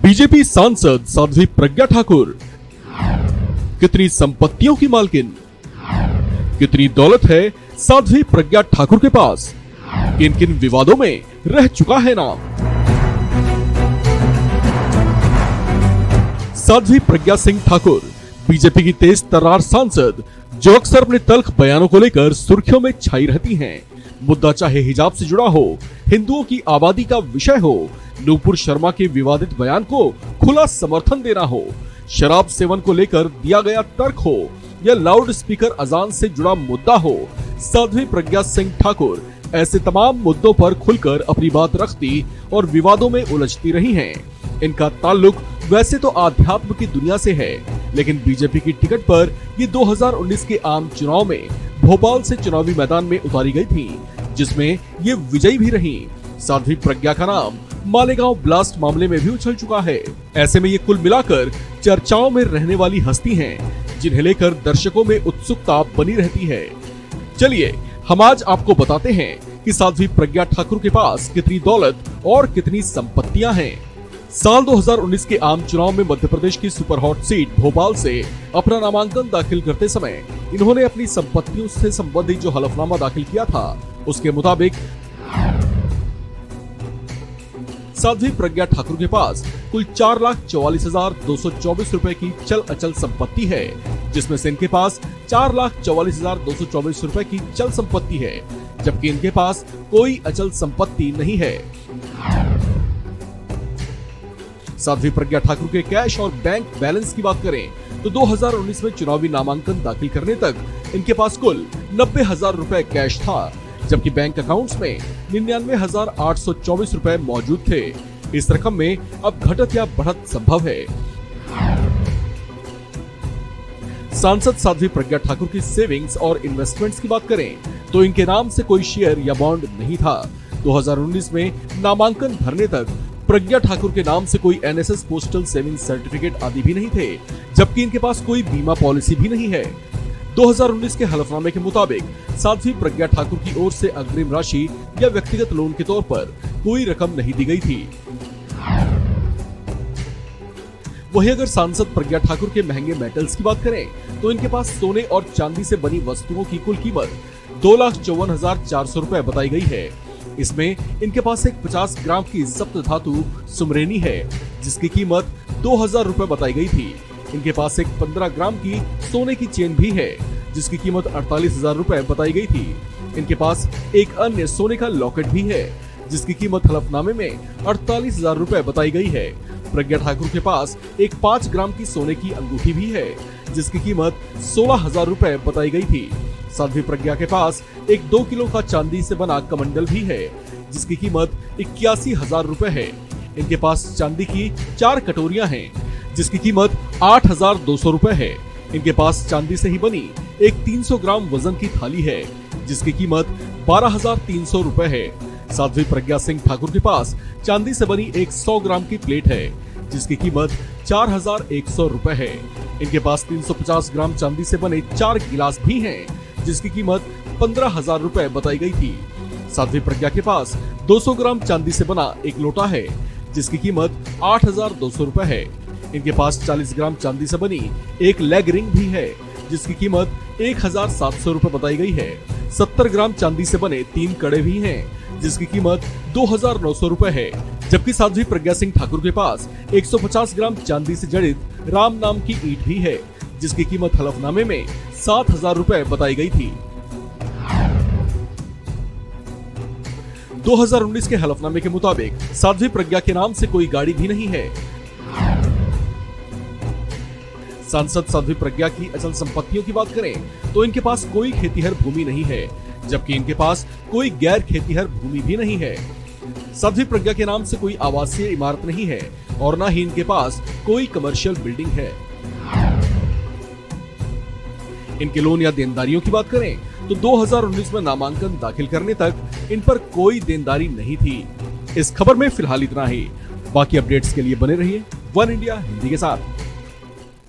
BJP सांसद साध्वी प्रज्ञा ठाकुर कितनी संपत्तियों की मालकिन, कितनी दौलत है साध्वी प्रज्ञा ठाकुर के पास, किन किन विवादों में रह चुका है नाम। साध्वी प्रज्ञा सिंह ठाकुर बीजेपी की तेज तर्रार सांसद जो अक्सर अपने तल्ख बयानों को लेकर सुर्खियों में छाई रहती हैं। मुद्दा चाहे हिजाब से जुड़ा हो, हिंदुओं की आबादी का विषय हो, नूपुर शर्मा के विवादित बयान को खुला समर्थन देना हो, शराब सेवन को लेकर दिया गया तर्क हो या लाउड स्पीकर अजान से जुड़ा मुद्दा हो, साध्वी प्रज्ञा सिंह ठाकुर ऐसे तमाम मुद्दों पर खुलकर अपनी बात रखती और विवादों में उलझती रही हैं। इनका ताल्लुक वैसे तो आध्यात्म की दुनिया से है, लेकिन बीजेपी की टिकट पर ये 2019 के आम चुनाव में भोपाल से चुनावी मैदान में उतारी गई थी, जिसमें ये विजयी भी रही। साध्वी प्रज्ञा का नाम मालेगांव ब्लास्ट मामले में भी उछल चुका है। ऐसे में ये कुल मिलाकर चर्चाओं में रहने वाली हस्ती हैं, जिन्हें लेकर दर्शकों में उत्सुकता बनी रहती है। चलिए हम आज आपको बताते हैं कि साध्वी प्रज्ञा ठाकुर के पास कितनी दौलत और कितनी संपत्तियां हैं। साल 2019 के आम चुनाव में मध्य प्रदेश की सुपर हॉट सीट भोपाल से अपना नामांकन दाखिल करते समय इन्होंने अपनी संपत्तियों से संबंधित जो हलफनामा दाखिल किया था, उसके मुताबिक साध्वी प्रज्ञा ठाकुर के पास कुल 4,44,224 रुपए की चल अचल संपत्ति है, जिसमें से इनके पास 4,44,224 रुपए की चल संपत्ति है, जबकि इनके पास कोई अचल संपत्ति नहीं है। साध्वी प्रज्ञा ठाकुर के कैश और बैंक बैलेंस की बात करें तो 2019 में चुनावी नामांकन दाखिल करने तक इनके पास कुल 90,000 रुपए कैश था, जबकि बैंक अकाउंट्स में 99,824 रुपए मौजूद थे। इस रकम में अब घटत या बढ़त संभव है। सांसद साध्वी प्रज्ञा ठाकुर की सेविंग्स और इन्वेस्टमेंट्स की बात करें तो इनके नाम से कोई शेयर या बॉन्ड नहीं था। 2019 में नामांकन भरने तक प्रज्ञा ठाकुर के नाम से कोई एनएसएस पोस्टल सेविंग्स सर्टिफिकेट आदि भी नहीं थे, जबकि इनके पास कोई बीमा पॉलिसी भी नहीं है। 2019 के हलफनामे के मुताबिक साध्वी प्रज्ञा ठाकुर की ओर से अग्रिम राशि या व्यक्तिगत लोन के तौर पर कोई रकम नहीं दी गई थी। वहीं अगर सांसद प्रज्ञा ठाकुर के महंगे मेटल्स की बात करें तो इनके पास सोने और चांदी से बनी वस्तुओं की कुल कीमत 2,54,400 रुपए बताई गई है। इसमें इनके पास एक 50 ग्राम की जब्त धातु सुमरेनी है, जिसकी कीमत 2,000 रुपए बताई गई थी। इनके पास एक 15 ग्राम की सोने की चेन भी है, जिसकी कीमत 48,000 रुपए बताई गई थी। इनके पास एक अन्य सोने का लॉकेट भी है, जिसकी कीमत हलफनामे में 48,000 रुपए बताई गई है। प्रज्ञा ठाकुर के पास एक 5 ग्राम की सोने की अंगूठी भी है, जिसकी कीमत 16,000 रुपए बताई गई थी। साध्वी प्रज्ञा के पास एक 2 किलो का चांदी से बना कमंडल भी है, जिसकी कीमत 81,000 रुपए है। इनके पास चांदी की 4 कटोरियां हैं, जिसकी कीमत 8,200 रुपए है। इनके पास चांदी से ही बनी एक 300 ग्राम वजन की थाली है, जिसकी कीमत 12,300 रुपए है। साध्वी प्रज्ञा सिंह ठाकुर के पास चांदी से बनी एक 100 ग्राम की प्लेट है, जिसकी कीमत 4,100 रुपए है। इनके पास 350 ग्राम चांदी से बने 4 गिलास भी हैं, जिसकी कीमत 15,000 रुपए बताई गई थी। साध्वी प्रज्ञा के पास 200 ग्राम चांदी से बना एक लोटा है, जिसकी कीमत 8,200 रुपए है। इनके पास 40 ग्राम चांदी से बनी एक लेग रिंग भी है, जिसकी कीमत 1,700 रुपए बताई गई है। 70 ग्राम चांदी से बने 3 कड़े भी हैं, जिसकी कीमत 2,900 रुपए है। जबकि साध्वी प्रज्ञा सिंह ठाकुर के पास 150 ग्राम चांदी से जड़ित राम नाम की ईंट भी है, जिसकी कीमत हलफनामे में 7,000 रुपए बताई गई थी। 2019 के हलफनामे के मुताबिक साध्वी प्रज्ञा के नाम से कोई गाड़ी भी नहीं है। सांसद साध्वी प्रज्ञा की अचल संपत्तियों की बात करें तो इनके पास कोई खेतीहर भूमि नहीं है, जबकि इनके पास कोई गैर खेतीहर भूमि भी नहीं है। साध्वी प्रज्ञा के नाम से कोई आवासीय इमारत नहीं है और न ही इनके पास कोई कमर्शियल बिल्डिंग है। इनके लोन या देनदारियों की बात करें तो 2019 में नामांकन दाखिल करने तक इन पर कोई देनदारी नहीं थी। इस खबर में फिलहाल इतना ही। बाकी अपडेट्स के लिए बने रहिए वन इंडिया हिंदी के साथ।